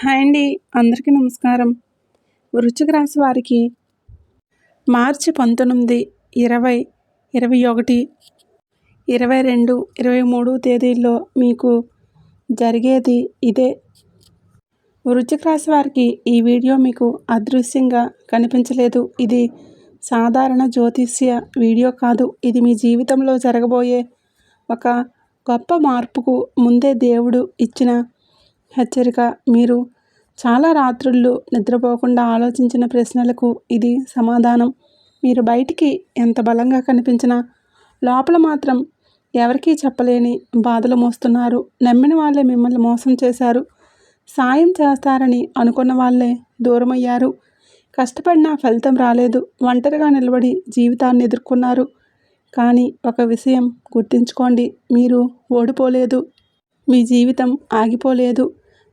Hi అండి. అందరికీ నమస్కారం. వృశ్చిక రాశి వారికి మార్చి 19, 20, 21, 22, 23 తేదీల్లో మీకు జరిగేది ఇదే. వృశ్చిక రాశి వారికి ఈ వీడియో మీకు అదృశ్యంగా కనిపించలేదు. ఇది సాధారణ జ్యోతిష్య వీడియో కాదు. ఇది మీ జీవితంలో జరగబోయే ఒక గొప్ప మార్పుకు ముందే దేవుడు ఇచ్చిన హెచ్చరిక. మీరు చాలా రాత్రుళ్ళు నిద్రపోకుండా ఆలోచించిన ప్రశ్నలకు ఇది సమాధానం. మీరు బయటికి ఎంత బలంగా కనిపించినా లోపల మాత్రం ఎవరికీ చెప్పలేని బాధలు మోస్తున్నారు. నమ్మిన వాళ్ళే మిమ్మల్ని మోసం చేశారు. సాయం చేస్తారని అనుకున్న వాళ్ళే దూరమయ్యారు. కష్టపడినా ఫలితం రాలేదు. ఒంటరిగా నిలబడి జీవితాన్ని ఎదుర్కొన్నారు. కానీ ఒక విషయం గుర్తుంచుకోండి, మీరు ఓడిపోలేదు. మీ జీవితం ఆగిపోలేదు.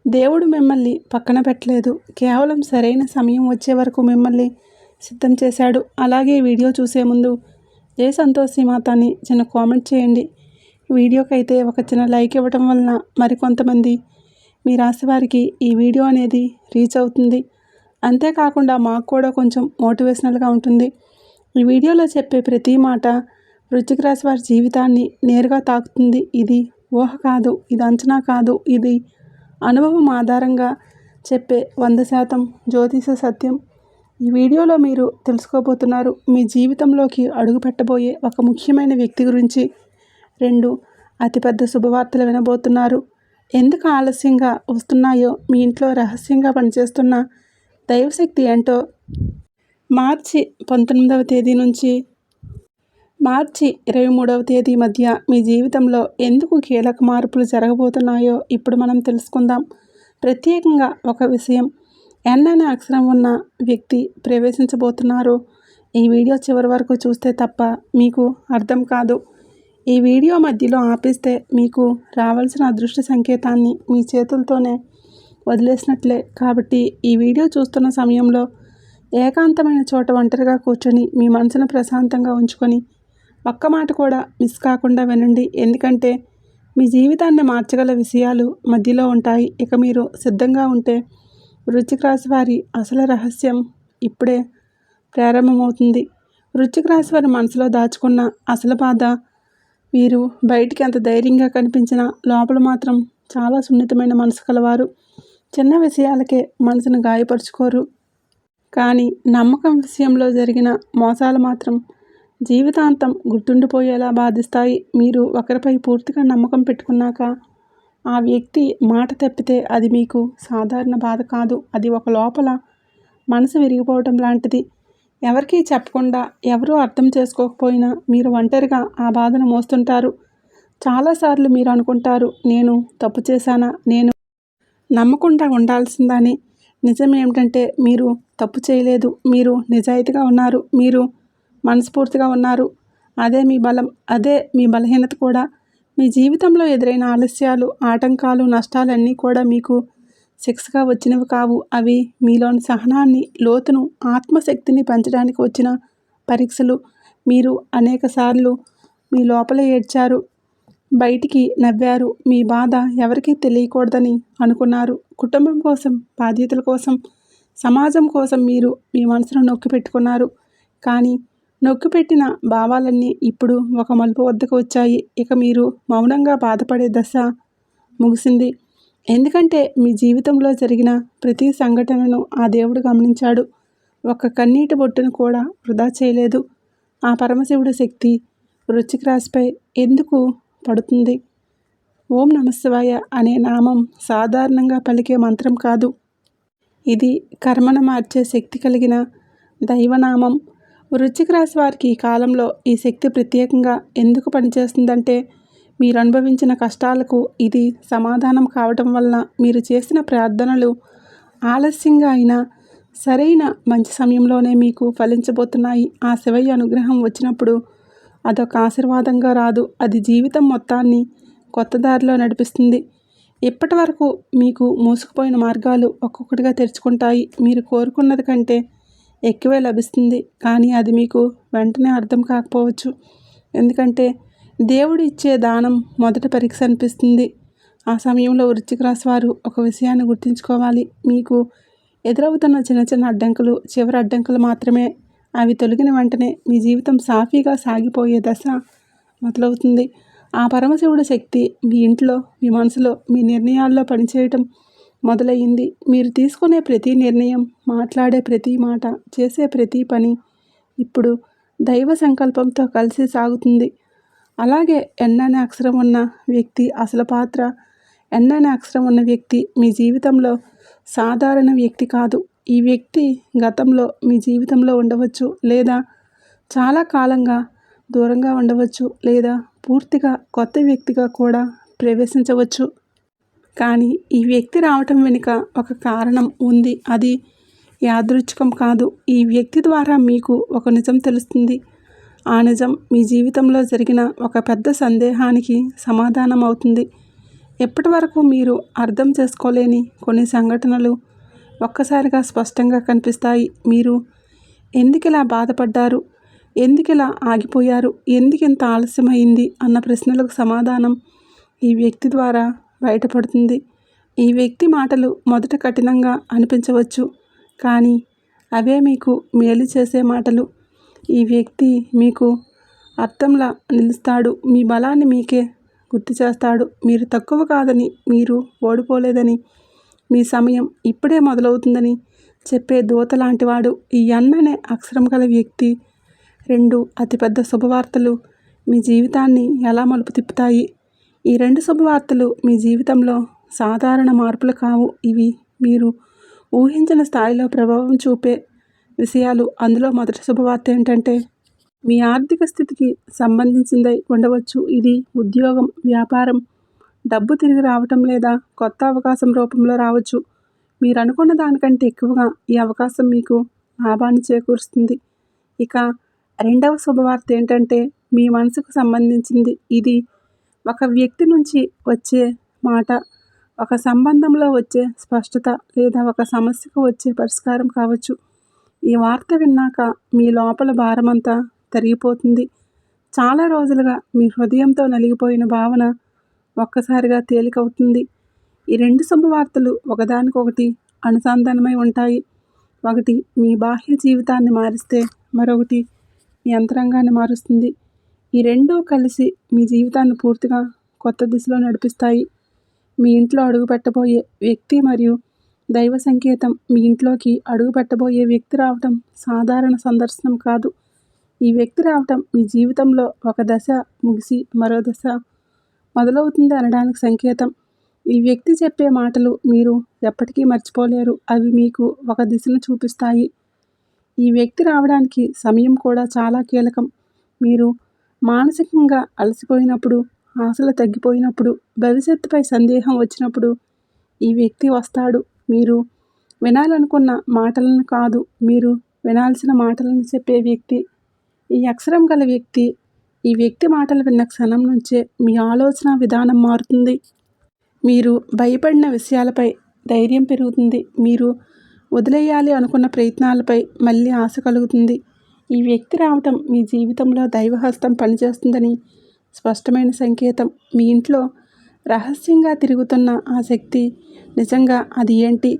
దేవుడు మిమ్మల్ని పక్కన పెట్టలేదు. కేవలం సరైన సమయం వచ్చే వరకు మిమ్మల్ని సిద్ధం చేశాడు. అలాగే వీడియో చూసే ముందు జై సంతోషి మాత అని చిన్న కామెంట్ చేయండి. వీడియోకి అయితే ఒక చిన్న లైక్ ఇవ్వటం వలన మరికొంతమంది మీ రాశి వారికి ఈ వీడియో అనేది రీచ్ అవుతుంది. అంతేకాకుండా మాకు కూడా కొంచెం మోటివేషనల్గా ఉంటుంది. ఈ వీడియోలో చెప్పే ప్రతి మాట వృశ్చిక రాశి వారి జీవితాన్ని నేరుగా తాకుతుంది. ఇది ఊహ కాదు, ఇది అంచనా కాదు, ఇది అనుభవం ఆధారంగా చెప్పే 100% జ్యోతిష సత్యం. ఈ వీడియోలో మీరు తెలుసుకోబోతున్నారు మీ జీవితంలోకి అడుగు పెట్టబోయే ఒక ముఖ్యమైన వ్యక్తి గురించి. 2 అతిపెద్ద శుభవార్తలు వినబోతున్నారు. ఎందుకు ఆలస్యంగా వస్తున్నాయో, మీ ఇంట్లో రహస్యంగా పనిచేస్తున్న దైవశక్తి ఏంటో, మార్చి 19వ తేదీ నుంచి మార్చి 23వ తేదీ మధ్య మీ జీవితంలో ఎందుకు కీలక మార్పులు జరగబోతున్నాయో ఇప్పుడు మనం తెలుసుకుందాం. ప్రత్యేకంగా ఒక విషయం, ఎన్ అనే అక్షరం ఉన్న వ్యక్తి ప్రవేశించబోతున్నారు. ఈ వీడియో చివరి వరకు చూస్తే తప్ప మీకు అర్థం కాదు. ఈ వీడియో మధ్యలో ఆపేస్తే మీకు రావాల్సిన అదృష్ట సంకేతాన్ని మీ చేతులతోనే వదిలేసినట్లే. కాబట్టి ఈ వీడియో చూస్తున్న సమయంలో ఏకాంతమైన చోట ఒంటరిగా కూర్చొని మీ మనసును ప్రశాంతంగా ఉంచుకొని ఒక్క మాట కూడా మిస్ కాకుండా వినండి. ఎందుకంటే మీ జీవితాన్ని మార్చగల విషయాలు మధ్యలో ఉంటాయి. ఇక మీరు సిద్ధంగా ఉంటే వృశ్చిక రాశి వారి అసలు రహస్యం ఇప్పుడే ప్రారంభమవుతుంది. వృశ్చిక రాశి వారి మనసులో దాచుకున్న అసలు బాధ, వీరు బయటికి ఎంత ధైర్యంగా కనిపించినా లోపల మాత్రం చాలా సున్నితమైన మనసు కలవారు. చిన్న విషయాలకే మనసును గాయపరుచుకోరు. కానీ నమ్మకం విషయంలో జరిగిన మోసాలు మాత్రం జీవితాంతం గుర్తుండిపోయేలా బాధిస్తాయి. మీరు ఒకరిపై పూర్తిగా నమ్మకం పెట్టుకున్నాక ఆ వ్యక్తి మాట తప్పితే అది మీకు సాధారణ బాధ కాదు. అది ఒక లోపల మనసు విరిగిపోవటం లాంటిది. ఎవరికీ చెప్పకుండా, ఎవరూ అర్థం చేసుకోకపోయినా మీరు ఒంటరిగా ఆ బాధను మోస్తుంటారు. చాలాసార్లు మీరు అనుకుంటారు, నేను తప్పు చేశానా, నేను నమ్మకుండా ఉండాల్సిందని. నిజం ఏమిటంటే మీరు తప్పు చేయలేదు. మీరు నిజాయితీగా ఉన్నారు. మీరు మనస్ఫూర్తిగా ఉన్నారు. అదే మీ బలం, అదే మీ బలహీనత కూడా. మీ జీవితంలో ఎదురైన ఆలస్యాలు, ఆటంకాలు, నష్టాలన్నీ కూడా మీకు శిక్షగా వచ్చినవి కావు. అవి మీలోని సహనాన్ని, లోతును, ఆత్మశక్తిని పెంచడానికి వచ్చిన పరీక్షలు. మీరు అనేకసార్లు మీ లోపలే ఏడ్చారు, బయటికి నవ్వారు. మీ బాధ ఎవరికీ తెలియకూడదని అనుకున్నారు. కుటుంబం కోసం, బాధ్యతల కోసం, సమాజం కోసం మీరు మీ మనసును నొక్కి పెట్టుకున్నారు. కానీ నొక్కిపెట్టిన భావాలన్నీ ఇప్పుడు ఒక మలుపు వద్దకు వచ్చాయి. ఇక మీరు మౌనంగా బాధపడే దశ ముగిసింది. ఎందుకంటే మీ జీవితంలో జరిగిన ప్రతి సంఘటనను ఆ దేవుడు గమనించాడు. ఒక్క కన్నీటి బొట్టును కూడా వృధా చేయలేదు. ఆ పరమశివుడి శక్తి వృశ్చిక రాశిపై ఎందుకు పడుతుంది? ఓం నమఃశివాయ అనే నామం సాధారణంగా పలికే మంత్రం కాదు. ఇది కర్మను మార్చే శక్తి కలిగిన దైవనామం. వృశ్చిక రాశి వారికి ఈ కాలంలో ఈ శక్తి ప్రత్యేకంగా ఎందుకు పనిచేస్తుందంటే, మీరు అనుభవించిన కష్టాలకు ఇది సమాధానం కావటం వలన మీరు చేసిన ప్రార్థనలు ఆలస్యంగా అయినా సరైన మంచి సమయంలోనే మీకు ఫలించబోతున్నాయి. ఆ శివయ్య అనుగ్రహం వచ్చినప్పుడు అదొక ఆశీర్వాదంగా రాదు, అది జీవితం మొత్తాన్ని కొత్త దారిలో నడిపిస్తుంది. ఇప్పటి వరకు మీకు మూసుకుపోయిన మార్గాలు ఒక్కొక్కటిగా తెరుచుకుంటాయి. మీరు కోరుకున్నది కంటే ఎక్కువే లభిస్తుంది. కానీ అది మీకు వెంటనే అర్థం కాకపోవచ్చు. ఎందుకంటే దేవుడు ఇచ్చే దానం మొదట పరీక్ష అనిపిస్తుంది. ఆ సమయంలో వృశ్చిక రాశి వారు ఒక విషయాన్ని గుర్తుంచుకోవాలి. మీకు ఎదురవుతున్న చిన్న చిన్న అడ్డంకులు చివరి అడ్డంకులు మాత్రమే. అవి తొలగిన వెంటనే మీ జీవితం సాఫీగా సాగిపోయే దశ మొదలవుతుంది. ఆ పరమశివుడి శక్తి మీ ఇంట్లో, మీ మనసులో, మీ నిర్ణయాల్లో పనిచేయటం మొదలయ్యింది. మీరు తీసుకునే ప్రతి నిర్ణయం, మాట్లాడే ప్రతి మాట, చేసే ప్రతి పని ఇప్పుడు దైవ సంకల్పంతో కలిసి సాగుతుంది. అలాగే ఎన్ అనే అక్షరం ఉన్న వ్యక్తి అసలు పాత్ర. ఎన్ అనే అక్షరం ఉన్న వ్యక్తి మీ జీవితంలో సాధారణ వ్యక్తి కాదు. ఈ వ్యక్తి గతంలో మీ జీవితంలో ఉండవచ్చు, లేదా చాలా కాలంగా దూరంగా ఉండవచ్చు, లేదా పూర్తిగా కొత్త వ్యక్తిగా కూడా ప్రవేశించవచ్చు. కానీ ఈ వ్యక్తి రావటం వెనుక ఒక కారణం ఉంది. అది యాదృచ్ఛికం కాదు. ఈ వ్యక్తి ద్వారా మీకు ఒక నిజం తెలుస్తుంది. ఆ నిజం మీ జీవితంలో జరిగిన ఒక పెద్ద సందేహానికి సమాధానం అవుతుంది. ఎప్పటి వరకు మీరు అర్థం చేసుకోలేని కొన్ని సంఘటనలు ఒక్కసారిగా స్పష్టంగా కనిపిస్తాయి. మీరు ఎందుకిలా బాధపడ్డారు, ఎందుకిలా ఆగిపోయారు, ఎందుకింత ఆలస్యమైంది అన్న ప్రశ్నలకు సమాధానం ఈ వ్యక్తి ద్వారా బయటపడుతుంది. ఈ వ్యక్తి మాటలు మొదట కఠినంగా అనిపించవచ్చు, కానీ అవే మీకు మేలు చేసే మాటలు. ఈ వ్యక్తి మీకు అర్థంలా నిలుస్తాడు. మీ బలాన్ని మీకే గుర్తు చేస్తాడు. మీరు తక్కువ కాదని, మీరు ఓడిపోలేదని, మీ సమయం ఇప్పుడే మొదలవుతుందని చెప్పే దూత లాంటివాడు. ఈ ఎన్ అనే అక్షరం గల వ్యక్తి 2 అతిపెద్ద శుభవార్తలు మీ జీవితాన్ని ఎలా మలుపు తిప్పుతాయి. ఈ 2 శుభవార్తలు మీ జీవితంలో సాధారణ మార్పులు కావు. ఇవి మీరు ఊహించిన స్థాయిలో ప్రభావం చూపే విషయాలు. అందులో మొదటి శుభవార్త ఏంటంటే, మీ ఆర్థిక స్థితికి సంబంధించిందై ఉండవచ్చు. ఇది ఉద్యోగం, వ్యాపారం, డబ్బు తిరిగి రావటం లేదా కొత్త అవకాశం రూపంలో రావచ్చు. మీరు అనుకున్న దానికంటే ఎక్కువగా ఈ అవకాశం మీకు లాభాన్ని చేకూరుస్తుంది. ఇక రెండవ శుభవార్త ఏంటంటే, మీ మనసుకు సంబంధించింది. ఇది ఒక వ్యక్తి నుంచి వచ్చే మాట, ఒక సంబంధంలో వచ్చే స్పష్టత, లేదా ఒక సమస్యకు వచ్చే పరిష్కారం కావచ్చు. ఈ వార్త విన్నాక మీ లోపల భారమంతా తరిగిపోతుంది. చాలా రోజులుగా మీ హృదయంతో నలిగిపోయిన భావన ఒక్కసారిగా తేలికవుతుంది. ఈ 2 శుభవార్తలు ఒకదానికొకటి అనుసంధానమై ఉంటాయి. ఒకటి మీ బాహ్య జీవితాన్ని మారిస్తే మరొకటి మీ అంతరంగాన్ని మారుస్తుంది. ఈ 2 కలిసి మీ జీవితాన్ని పూర్తిగా కొత్త దిశలో నడిపిస్తాయి. మీ ఇంట్లో అడుగుపెట్టబోయే వ్యక్తి మరియు దైవ సంకేతం. మీ ఇంట్లోకి అడుగుపెట్టబోయే వ్యక్తి రావటం సాధారణ సందర్శనం కాదు. ఈ వ్యక్తి రావటం మీ జీవితంలో ఒక దశ ముగిసి మరో దశ మొదలవుతుంది అనడానికి సంకేతం. ఈ వ్యక్తి చెప్పే మాటలు మీరు ఎప్పటికీ మర్చిపోలేరు. అవి మీకు ఒక దిశను చూపిస్తాయి. ఈ వ్యక్తి రావడానికి సమయం కూడా చాలా కీలకం. మీరు మానసికంగా అలసిపోయినప్పుడు, ఆశలు తగ్గిపోయినప్పుడు, భవిష్యత్తుపై సందేహం వచ్చినప్పుడు ఈ వ్యక్తి వస్తాడు. మీరు వినాలనుకున్న మాటలను కాదు, మీరు వినాల్సిన మాటలను చెప్పే వ్యక్తి ఈ అక్షరం గల వ్యక్తి. ఈ వ్యక్తి మాటలు విన్న క్షణం నుంచే మీ ఆలోచన విధానం మారుతుంది. మీరు భయపడిన విషయాలపై ధైర్యం పెరుగుతుంది. మీరు వదిలేయాలి అనుకున్న ప్రయత్నాలపై మళ్ళీ ఆశ కలుగుతుంది. ఈ వ్యక్తి రావటం మీ జీవితంలో దైవహస్తం పనిచేస్తుందని స్పష్టమైన సంకేతం. మీ ఇంట్లో రహస్యంగా తిరుగుతున్న ఆ శక్తి నిజంగా అది ఏంటి?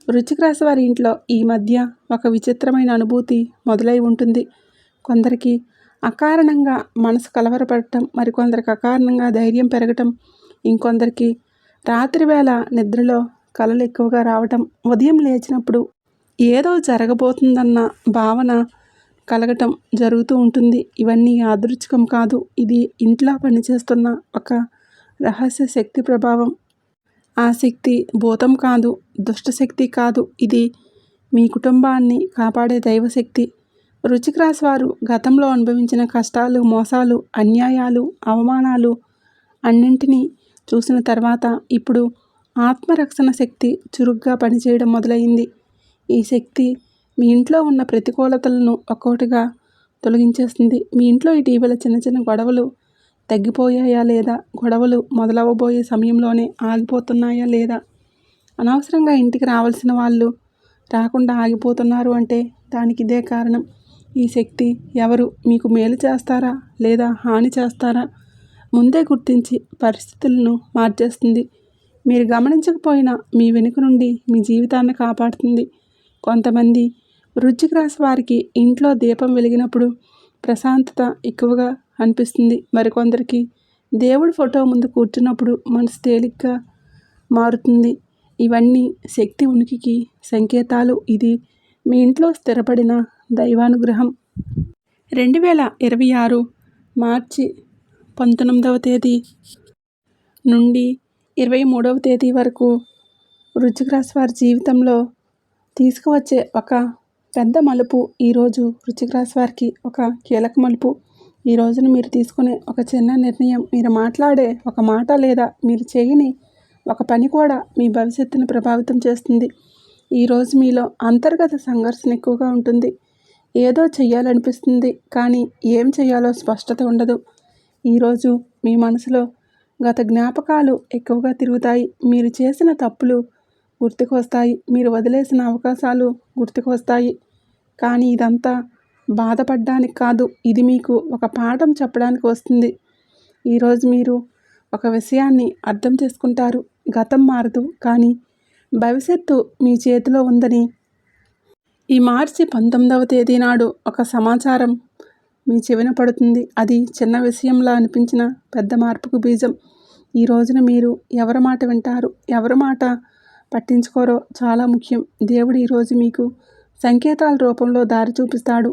వృశ్చిక రాశి వారి ఇంట్లో ఈ మధ్య ఒక విచిత్రమైన అనుభూతి మొదలై ఉంటుంది. కొందరికి అకారణంగా మనసు కలవరపడటం, మరికొందరికి అకారణంగా ధైర్యం పెరగటం, ఇంకొందరికి రాత్రివేళ నిద్రలో కలలు ఎక్కువగా రావటం, ఉదయం లేచినప్పుడు ఏదో జరగబోతుందన్న భావన కలగటం జరుగుతూ ఉంటుంది. ఇవన్నీ యాదృచ్ఛికం కాదు. ఇది ఇంట్లో పనిచేస్తున్న ఒక రహస్య శక్తి ప్రభావం. ఆ శక్తి భూతం కాదు, దుష్టశక్తి కాదు. ఇది మీ కుటుంబాన్ని కాపాడే దైవశక్తి. వృశ్చిక రాశి వారు గతంలో అనుభవించిన కష్టాలు, మోసాలు, అన్యాయాలు, అవమానాలు అన్నింటినీ చూసిన తర్వాత ఇప్పుడు ఆత్మరక్షణ శక్తి చురుగ్గా పనిచేయడం మొదలైంది. ఈ శక్తి మీ ఇంట్లో ఉన్న ప్రతికూలతలను ఒక్కొక్కటిగా తొలగించేస్తుంది. మీ ఇంట్లో ఇటీవల చిన్న చిన్న గొడవలు తగ్గిపోయాయా, లేదా గొడవలు మొదలవబోయే సమయంలోనే ఆగిపోతున్నాయా, లేదా అనవసరంగా ఇంటికి రావాల్సిన వాళ్ళు రాకుండా ఆగిపోతున్నారు అంటే దానికి ఇదే కారణం. ఈ శక్తి ఎవరు మీకు మేలు చేస్తారా లేదా హాని చేస్తారా ముందే గుర్తించి పరిస్థితులను మార్చేస్తుంది. మీరు గమనించకపోయినా మీ వెనుక నుండి మీ జీవితాన్ని కాపాడుతుంది. కొంతమంది వృశ్చిక రాశి వారికి ఇంట్లో దీపం వెలిగినప్పుడు ప్రశాంతత ఎక్కువగా అనిపిస్తుంది. మరికొందరికి దేవుడి ఫోటో ముందు కూర్చున్నప్పుడు మనసు తేలిగ్గా మారుతుంది. ఇవన్నీ శక్తి ఉనికికి సంకేతాలు. ఇది మీ ఇంట్లో స్థిరపడిన దైవానుగ్రహం. 2026 మార్చి 19వ తేదీ నుండి 23వ తేదీ వరకు వృశ్చిక రాశి వారి జీవితంలో తీసుకువచ్చే ఒక పెద్ద మలుపు. ఈరోజు వృశ్చిక రాశి వారికి ఒక కీలక మలుపు. ఈ రోజున మీరు తీసుకునే ఒక చిన్న నిర్ణయం, మీరు మాట్లాడే ఒక మాట లేదా మీరు చేయని ఒక పని కూడా మీ భవిష్యత్తును ప్రభావితం చేస్తుంది. ఈరోజు మీలో అంతర్గత సంఘర్షణ ఎక్కువగా ఉంటుంది. ఏదో చెయ్యాలనిపిస్తుంది, కానీ ఏం చేయాలో స్పష్టత ఉండదు. ఈరోజు మీ మనసులో గత జ్ఞాపకాలు ఎక్కువగా తిరుగుతాయి. మీరు చేసిన తప్పులు గుర్తుకు వస్తాయి. మీరు వదిలేసిన అవకాశాలు గుర్తుకు వస్తాయి. కానీ ఇదంతా బాధపడడానికి కాదు, ఇది మీకు ఒక పాఠం చెప్పడానికి వస్తుంది. ఈరోజు మీరు ఒక విషయాన్ని అర్థం చేసుకుంటారు. గతం మారదు, కానీ భవిష్యత్తు మీ చేతిలో ఉందని. ఈ మార్చి 19వ తేదీ నాడు ఒక సమాచారం మీ చెవిన పడుతుంది. అది చిన్న విషయంలా అనిపించిన పెద్ద మార్పుకు బీజం. ఈ రోజున మీరు ఎవరి మాట వింటారు, ఎవరి మాట పట్టించుకోరో చాలా ముఖ్యం. దేవుడు ఈరోజు మీకు సంకేతాల రూపంలో దారి చూపిస్తాడు.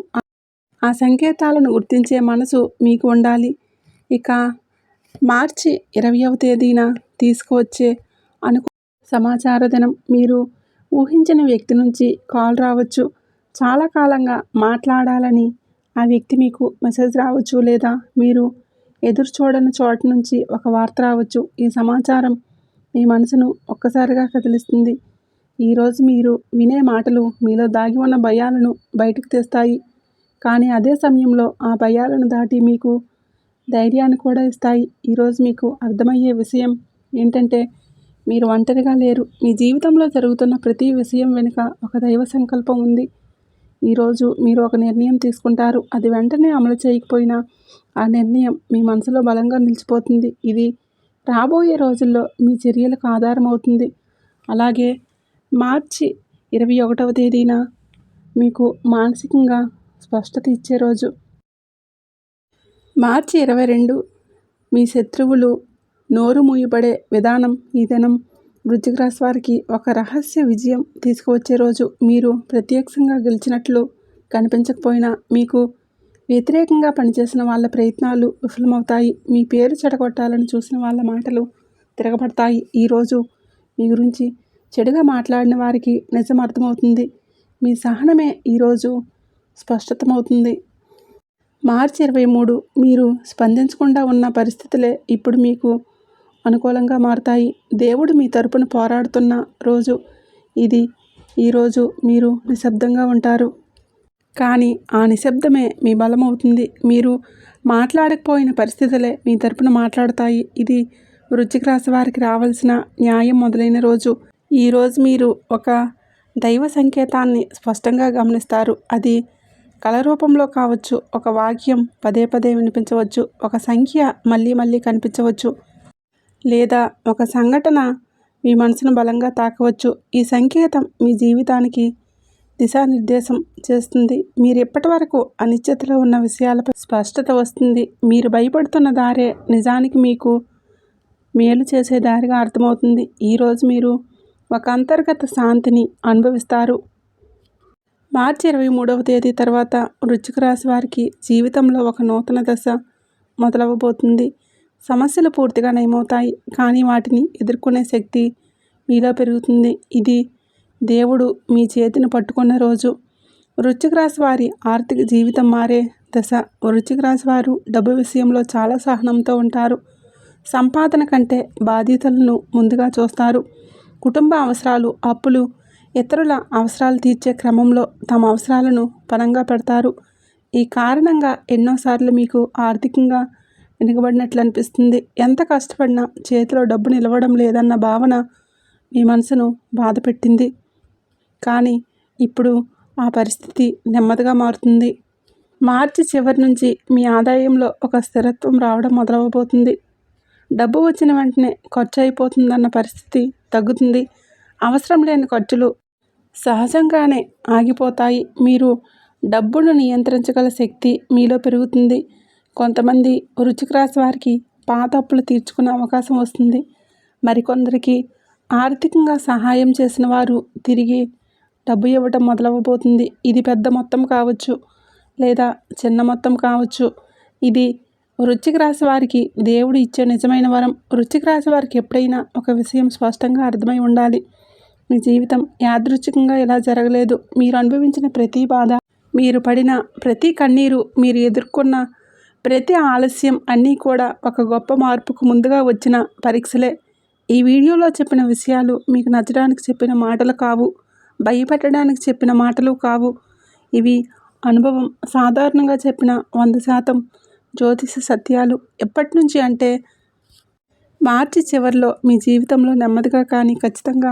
ఆ సంకేతాలను గుర్తించే మనసు మీకు ఉండాలి. ఇక మార్చి 20వ తేదీన తీసుకువచ్చే సమాచార దినం. మీరు ఊహించిన వ్యక్తి నుంచి కాల్ రావచ్చు. చాలా కాలంగా మాట్లాడాలని ఆ వ్యక్తి మీకు మెసేజ్ రావచ్చు, లేదా మీరు ఎదురు చూడని చోట నుంచి ఒక వార్త రావచ్చు. ఈ సమాచారం మీ మనసును ఒక్కసారిగా కదిలిస్తుంది. ఈరోజు మీరు వినే మాటలు మీలో దాగి ఉన్న భయాలను బయటకు తెస్తాయి. కానీ అదే సమయంలో ఆ భయాలను దాటి మీకు ధైర్యాన్ని కూడా ఇస్తాయి. ఈరోజు మీకు అర్థమయ్యే విషయం ఏంటంటే, మీరు ఒంటరిగా లేరు. మీ జీవితంలో జరుగుతున్న ప్రతి విషయం వెనుక ఒక దైవ సంకల్పం ఉంది. ఈరోజు మీరు ఒక నిర్ణయం తీసుకుంటారు. అది వెంటనే అమలు చేయకపోయినా ఆ నిర్ణయం మీ మనసులో బలంగా నిలిచిపోతుంది. ఇది రాబోయే రోజుల్లో మీ చర్యలకు ఆధారం అవుతుంది. అలాగే మార్చి 21వ తేదీన మీకు మానసికంగా స్పష్టత ఇచ్చే రోజు. మార్చి 22 మీ శత్రువులు నోరు మూయబడే విధానం. ఈ దినం వృశ్చిక రాశి వారికి ఒక రహస్య విజయం తీసుకువచ్చే రోజు. మీరు ప్రత్యక్షంగా గెలిచినట్లు కనిపించకపోయినా మీకు వ్యతిరేకంగా పనిచేసిన వాళ్ళ ప్రయత్నాలు విఫలమవుతాయి. మీ పేరు చెడగొట్టాలని చూసిన వాళ్ళ మాటలు తిరగబడతాయి. ఈరోజు మీ గురించి చెడుగా మాట్లాడిన వారికి నిజం అర్థమవుతుంది. మీ సహనమే ఈరోజు స్పష్టతమవుతుంది. మార్చి 23 మీరు స్పందించకుండా ఉన్న పరిస్థితులే ఇప్పుడు మీకు అనుకూలంగా మారుతాయి. దేవుడు మీ తరపున పోరాడుతున్న రోజు ఇది. ఈరోజు మీరు నిశ్శబ్దంగా ఉంటారు, కానీ ఆ నిశ్శబ్దమే మీ బలం అవుతుంది. మీరు మాట్లాడకపోయిన పరిస్థితులే మీ తరపున మాట్లాడతాయి. ఇది వృశ్చిక రాశి వారికి రావాల్సిన న్యాయం మొదలైన రోజు. ఈరోజు మీరు ఒక దైవ సంకేతాన్ని స్పష్టంగా గమనిస్తారు. అది కళ రూపంలో కావచ్చు, ఒక వాక్యం పదే పదే వినిపించవచ్చు, ఒక సంఖ్య మళ్ళీ మళ్ళీ కనిపించవచ్చు, లేదా ఒక సంఘటన మీ మనసును బలంగా తాకవచ్చు. ఈ సంకేతం మీ జీవితానికి దిశానిర్దేశం చేస్తుంది. మీరు ఇప్పటి వరకు అనిశ్చితలో ఉన్న విషయాలపై స్పష్టత వస్తుంది. మీరు భయపడుతున్న దారే నిజానికి మీకు మేలు చేసే దారిగా అర్థమవుతుంది. ఈరోజు మీరు ఒక అంతర్గత శాంతిని అనుభవిస్తారు. మార్చి 23వ తేదీ తర్వాత వృశ్చిక రాశి వారికి జీవితంలో ఒక నూతన దశ మొదలవబోతుంది. సమస్యలు పూర్తిగా నయమవుతాయి, కానీ వాటిని ఎదుర్కొనే శక్తి మీలో పెరుగుతుంది. ఇది దేవుడు మీ చేతిని పట్టుకున్న రోజు. వృశ్చిక రాశి వారి ఆర్థిక జీవితం మారే దశ. వృశ్చిక రాశి వారు డబ్బు విషయంలో చాలా సహనంతో ఉంటారు. సంపాదన కంటే బాధ్యతలను ముందుగా చూస్తారు. కుటుంబ అవసరాలు, అప్పులు, ఇతరుల అవసరాలు తీర్చే క్రమంలో తమ అవసరాలను పణంగా పెడతారు. ఈ కారణంగా ఎన్నోసార్లు మీకు ఆర్థికంగా వెనుకబడినట్లు అనిపిస్తుంది. ఎంత కష్టపడినా చేతిలో డబ్బు నిలవడం లేదన్న భావన మీ మనసును బాధపెట్టింది. కానీ ఇప్పుడు ఆ పరిస్థితి నెమ్మదిగా మారుతుంది. మార్చి చివరి నుంచి మీ ఆదాయంలో ఒక స్థిరత్వం రావడం మొదలవబోతుంది. డబ్బు వచ్చిన వెంటనే ఖర్చు అయిపోతుందన్న పరిస్థితి తగ్గుతుంది. అవసరం లేని ఖర్చులు సహజంగానే ఆగిపోతాయి. మీరు డబ్బును నియంత్రించగల శక్తి మీలో పెరుగుతుంది. కొంతమంది వృశ్చిక రాశి వారికి పాత అప్పులు తీర్చుకునే అవకాశం వస్తుంది. మరికొందరికి ఆర్థికంగా సహాయం చేసిన వారు తిరిగి డబ్బు ఇవ్వటం మొదలవబోతుంది. ఇది పెద్ద మొత్తం కావచ్చు లేదా చిన్న మొత్తం కావచ్చు. ఇది వృశ్చిక రాశి వారికి దేవుడు ఇచ్చే నిజమైన వరం. వృశ్చిక రాశి వారికి ఎప్పుడైనా ఒక విషయం స్పష్టంగా అర్థమై ఉండాలి. మీ జీవితం యాదృచ్ఛికంగా ఇలా జరగలేదు. మీరు అనుభవించిన ప్రతి బాధ, మీరు పడిన ప్రతి కన్నీరు, మీరు ఎదుర్కొన్న ప్రతి ఆలస్యం అన్నీ కూడా ఒక గొప్ప మార్పుకు ముందుగా వచ్చిన పరీక్షలే. ఈ వీడియోలో చెప్పిన విషయాలు మీకు నచ్చడానికి చెప్పిన మాటలు కావు, భయపెట్టడానికి చెప్పిన మాటలు కావు. ఇవి అనుభవం, సాధారణంగా చెప్పిన 100% జ్యోతిష సత్యాలు. ఎప్పటి నుంచి అంటే మార్చి చివరిలో మీ జీవితంలో నెమ్మదిగా కానీ ఖచ్చితంగా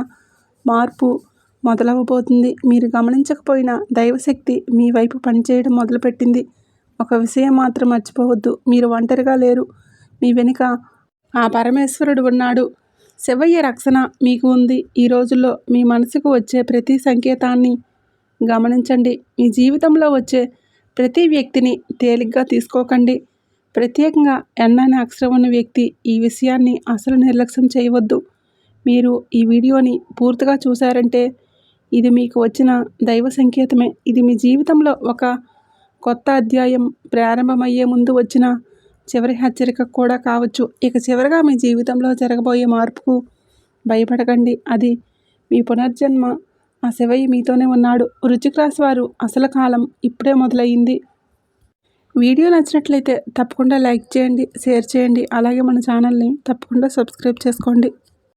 మార్పు మొదలవబోతుంది. మీరు గమనించకపోయినా దైవశక్తి మీ వైపు పనిచేయడం మొదలుపెట్టింది. ఒక విషయం మాత్రం మర్చిపోవద్దు, మీరు ఒంటరిగా లేరు. మీ వెనుక ఆ పరమేశ్వరుడు ఉన్నాడు. శివయ్య రక్షణ మీకు ఉంది. ఈ రోజుల్లో మీ మనసుకు వచ్చే ప్రతి సంకేతాన్ని గమనించండి. మీ జీవితంలో వచ్చే ప్రతి వ్యక్తిని తేలిగ్గా తీసుకోకండి. ప్రత్యేకంగా ఎన్ అనే అక్షరం ఉన్న వ్యక్తి. ఈ విషయాన్ని అసలు నిర్లక్ష్యం చేయవద్దు. మీరు ఈ వీడియోని పూర్తిగా చూశారంటే ఇది మీకు వచ్చిన దైవ సంకేతమే. ఇది మీ జీవితంలో ఒక కొత్త అధ్యాయం ప్రారంభమయ్యే ముందు వచ్చిన చివరి హెచ్చరిక కూడా కావచ్చు. ఇక చివరిగా మీ జీవితంలో జరగబోయే మార్పుకు భయపడకండి. అది మీ పునర్జన్మ. ఆ శివయ్య మీతోనే ఉన్నాడు. వృశ్చిక రాశి వారు అసలు కాలం ఇప్పుడే మొదలయ్యింది. వీడియో నచ్చినట్లయితే తప్పకుండా లైక్ చేయండి, షేర్ చేయండి. అలాగే మన ఛానల్ని తప్పకుండా సబ్స్క్రైబ్ చేసుకోండి.